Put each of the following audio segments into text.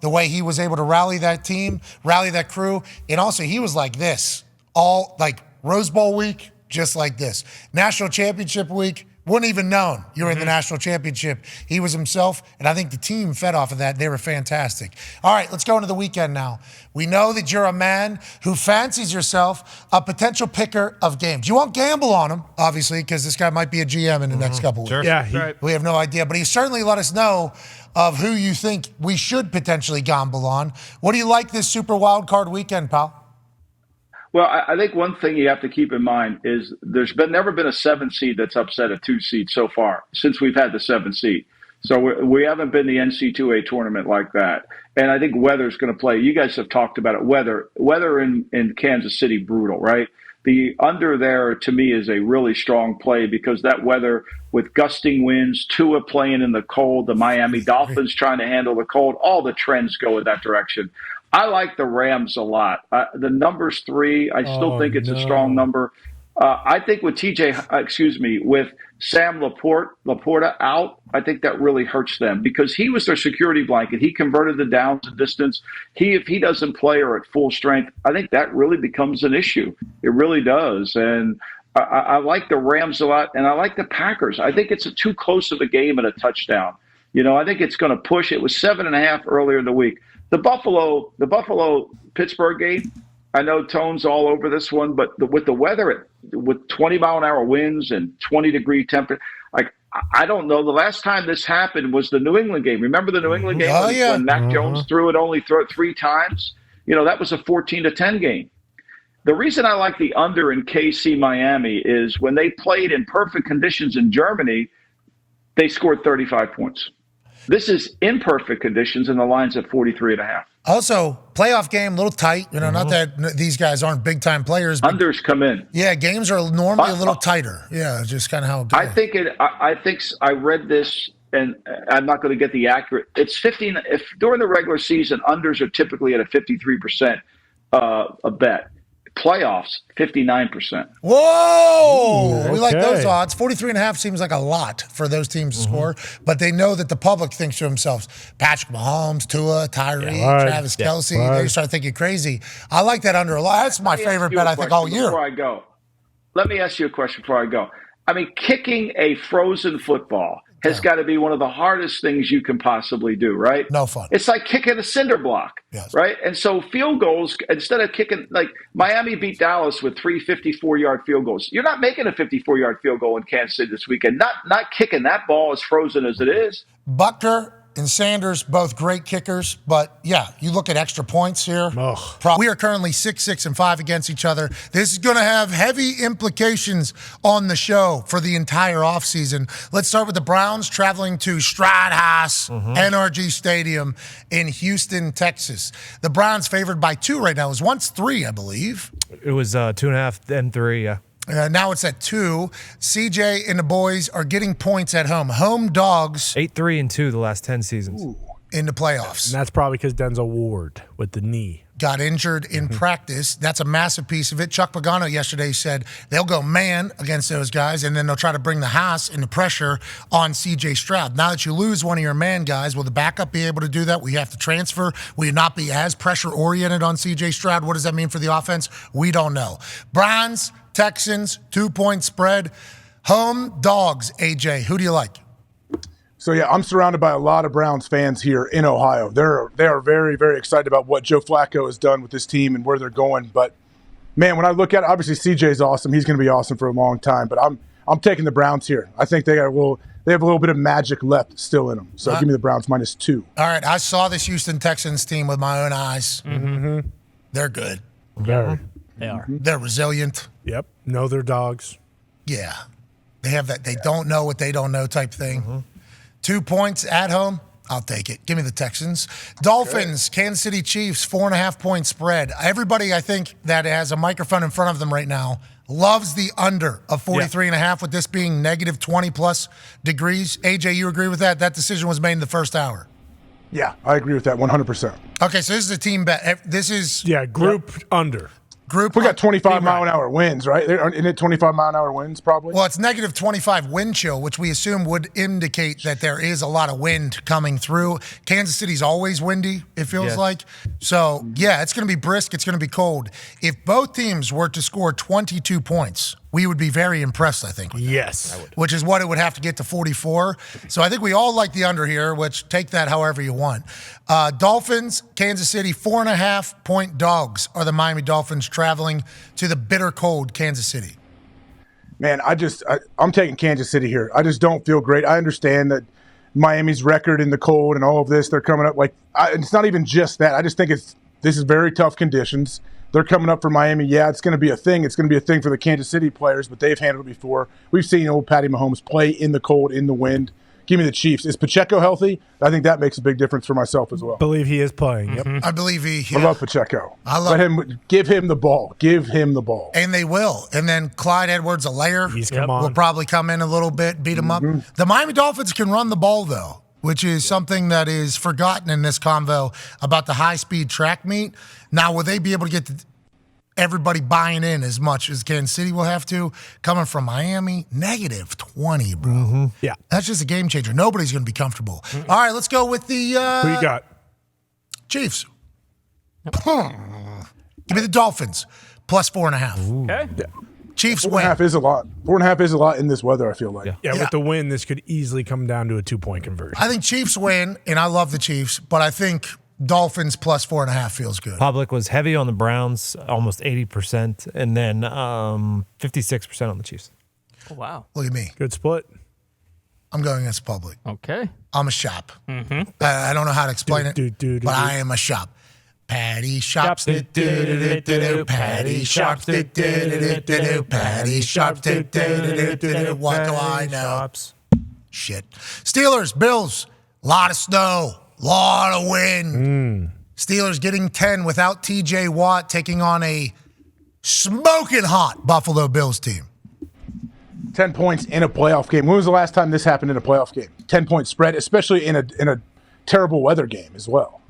the way he was able to rally that team, rally that crew. And also, he was like this all like Rose Bowl week, just like this. National Championship week, wouldn't even known you were in the national championship. He was himself, and I think the team fed off of that. They were fantastic. All right, let's go into the weekend now. We know that you're a man who fancies yourself a potential picker of games. You won't gamble on him, obviously, because this guy might be a GM in the next couple weeks. Sure. Yeah, we have no idea, but he certainly let us know of who you think we should potentially gamble on. What do you like this Super Wild Card weekend, pal? Well, I think one thing you have to keep in mind is there's never been a 7 seed that's upset a 2 seed so far since we've had the 7 seed. So we haven't been the NC2A tournament like that. And I think weather's going to play. You guys have talked about it. Weather in Kansas City, brutal, right? The under there, to me, is a really strong play because that weather with gusting winds, Tua playing in the cold, the Miami Dolphins trying to handle the cold, all the trends go in that direction. I like the Rams a lot. The number's 3. I still think it's a strong number. I think with with Sam Laporta out, I think that really hurts them because he was their security blanket. He converted the downs and distance. If he doesn't play or at full strength, I think that really becomes an issue. It really does. And I like the Rams a lot, and I like the Packers. I think it's too close of a game and a touchdown. I think it's going to push. It was 7.5 earlier in the week. The Buffalo Pittsburgh game, I know Tone's all over this one, but with the weather, with 20-mile-an-hour winds and 20-degree temperature, I don't know. The last time this happened was the New England game. Remember the New England game when Mac Jones threw it only 3 times? That was a 14-10 game. The reason I like the under in KC Miami is when they played in perfect conditions in Germany, they scored 35 points. This is imperfect conditions, and the line's at 43.5. Also, playoff game, a little tight. Not that these guys aren't big-time players. But unders come in. Yeah, games are normally a little tighter. Yeah, just kind of how it goes. I think I read this, and I'm not going to get the accurate. It's 15. If during the regular season, unders are typically at a 53% a bet. Playoffs, 59%. Whoa! We like those odds. 43.5 seems like a lot for those teams to score, but they know that the public thinks to themselves, Patrick Mahomes, Tua, Tyree, Travis Kelce, they start thinking crazy. I like that under a lot. That's my favorite bet, I think, all year. Before I go, let me ask you a question before I go. I mean, kicking a frozen football has got to be one of the hardest things you can possibly do, right? No fun. It's like kicking a cinder block, right? And so field goals, instead of kicking, like Miami beat Dallas with 3 54-yard field goals. You're not making a 54-yard field goal in Kansas City this weekend. Not kicking that ball as frozen as it is. Buckner and Sanders, both great kickers, but yeah, you look at extra points here. We are currently 6-6-5 against each other. This is going to have heavy implications on the show for the entire offseason. Let's start with the Browns traveling to Stradhouse NRG Stadium in Houston, Texas. The Browns favored by 2 right now. It was once 3, I believe. It was 2.5 and 3, yeah. Now it's at 2. CJ and the boys are getting points at home. Home dogs. 8-3-2 the last 10 seasons. In the playoffs. And that's probably because Denzel Ward with the knee. Got injured in practice. That's a massive piece of it. Chuck Pagano yesterday said they'll go man against those guys, and then they'll try to bring the house and the pressure on C.J. Stroud. Now that you lose one of your man guys, will the backup be able to do that? Will you have to transfer? Will you not be as pressure-oriented on C.J. Stroud? What does that mean for the offense? We don't know. Browns, Texans, 2-point spread. Home dogs, AJ. Who do you like? So, yeah, I'm surrounded by a lot of Browns fans here in Ohio. They are very, very excited about what Joe Flacco has done with this team and where they're going. But, man, when I look at it, obviously CJ's awesome. He's going to be awesome for a long time. But I'm taking the Browns here. I think they have a little bit of magic left still in them. So give me the Browns -2. All right, I saw this Houston Texans team with my own eyes. They're good. Very. They are. They're resilient. Yep. Know their dogs. Yeah. They have that they don't know what they don't know type thing. 2 points at home, I'll take it. Give me the Texans. Dolphins, Kansas City Chiefs, 4.5-point spread. Everybody, I think, that has a microphone in front of them right now loves the under of 43.5 with this being negative 20-plus degrees. AJ, you agree with that? That decision was made in the first hour. Yeah, I agree with that 100%. Okay, so this is a team bet. This is... Yeah, group under. group. We got 25-mile-an-hour winds, right? Isn't it 25-mile-an-hour winds probably? Well, it's negative 25 wind chill, which we assume would indicate that there is a lot of wind coming through. Kansas City's always windy, it feels like. So, yeah, it's going to be brisk. It's going to be cold. If both teams were to score 22 points, we would be very impressed, I think. Yes. Which is what it would have to get to 44. So I think we all like the under here, which take that however you want. Dolphins, Kansas City, 4.5-point dogs are the Miami Dolphins traveling to the bitter cold Kansas City. Man, I'm taking Kansas City here. I just don't feel great. I understand that Miami's record in the cold and all of this, they're coming up it's not even just that. I just think this is very tough conditions. They're coming up for Miami. Yeah, it's going to be a thing. It's going to be a thing for the Kansas City players, but they've handled it before. We've seen old Patty Mahomes play in the cold, in the wind. Give me the Chiefs. Is Pacheco healthy? I think that makes a big difference for myself as well. Believe he is playing. Yep. I believe he. I love Pacheco. Give him the ball. Give him the ball. And they will. And then Clyde Edwards-Helaire will probably come in a little bit, beat him up. The Miami Dolphins can run the ball, though, which is something that is forgotten in this convo about the high-speed track meet. Now, will they be able to get everybody buying in as much as Kansas City will have to? Coming from Miami, negative 20, bro. Yeah. That's just a game changer. Nobody's going to be comfortable. All right, let's go with the Who you got? Chiefs. Give me the Dolphins, plus 4.5. Okay. Yeah. Chiefs 4.5 win. is a lot. 4.5 is a lot in this weather, I feel like. Yeah, with the win, this could easily come down to a 2-point conversion. I think Chiefs win, and I love the Chiefs, but I think Dolphins plus 4.5 feels good. Public was heavy on the Browns, almost 80%, and then 56% on the Chiefs. Oh, wow. Look at me. Good split. I'm going against public. Okay. I'm a shop. I don't know how to explain it, but I am a shop. Patty shops, Patty shops, Patty shops, what do I know? Shit. Steelers, Bills, lot of snow, lot of wind. Steelers getting 10 without TJ Watt, taking on a smoking hot Buffalo Bills team. 10 points in a playoff game. When was the last time this happened in a playoff game? 10-point spread, especially in a terrible weather game as well.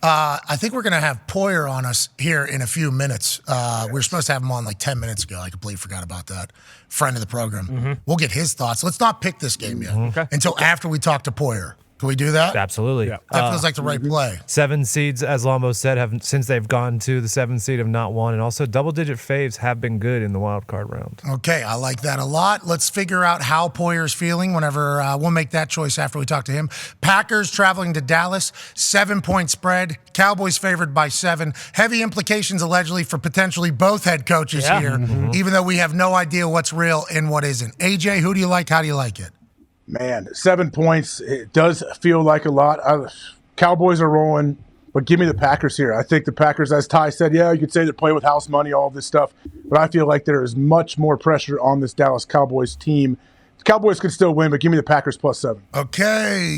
I think we're going to have Poyer on us here in a few minutes. We were supposed to have him on like 10 minutes ago. I completely forgot about that. Friend of the program. We'll get his thoughts. Let's not pick this game yet until after we talk to Poyer. Can we do that? Absolutely. That feels like the right play. 7 seeds, as Lombo said, have since they've gone to the 7th seed have not won, and also double-digit faves have been good in the wild card round. Okay, I like that a lot. Let's figure out how Poyer's feeling whenever we'll make that choice after we talk to him. Packers traveling to Dallas, 7-point spread. Cowboys favored by 7. Heavy implications allegedly for potentially both head coaches here, even though we have no idea what's real and what isn't. AJ, who do you like? How do you like it? Man, 7 points, it does feel like a lot. Cowboys are rolling, but give me the Packers here. I think the Packers, as Ty said, you could say they're playing with house money, all of this stuff, but I feel like there is much more pressure on this Dallas Cowboys team. The Cowboys could still win, but give me the Packers plus 7. Okay.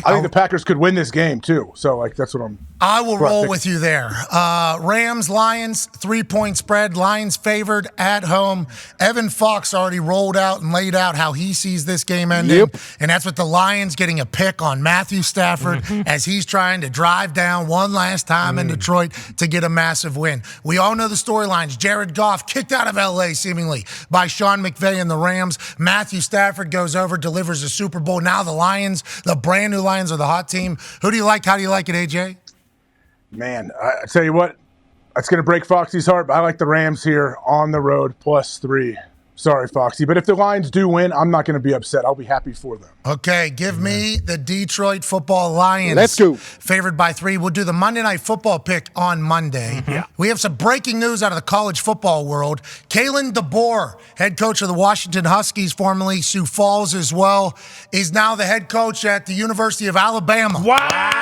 I think the Packers could win this game, too. So, that's what I will roll with you there. Rams, Lions, 3-point spread. Lions favored at home. Evan Fox already rolled out and laid out how he sees this game ending. And that's with the Lions getting a pick on Matthew Stafford as he's trying to drive down one last time in Detroit to get a massive win. We all know the storylines. Jared Goff kicked out of L.A. seemingly by Sean McVay and the Rams. Matthew Stafford goes over, delivers a Super Bowl. Now the Lions, the brand new Lions, are the hot team. Who do you like? How do you like it, AJ? Man, I tell you what, that's going to break Foxy's heart, but I like the Rams here on the road, plus 3. Sorry, Foxy. But if the Lions do win, I'm not going to be upset. I'll be happy for them. Okay, give me the Detroit Football Lions. Let's go. Favored by 3. We'll do the Monday Night Football pick on Monday. We have some breaking news out of the college football world. Kalen DeBoer, head coach of the Washington Huskies, formerly Sioux Falls as well, is now the head coach at the University of Alabama. Wow.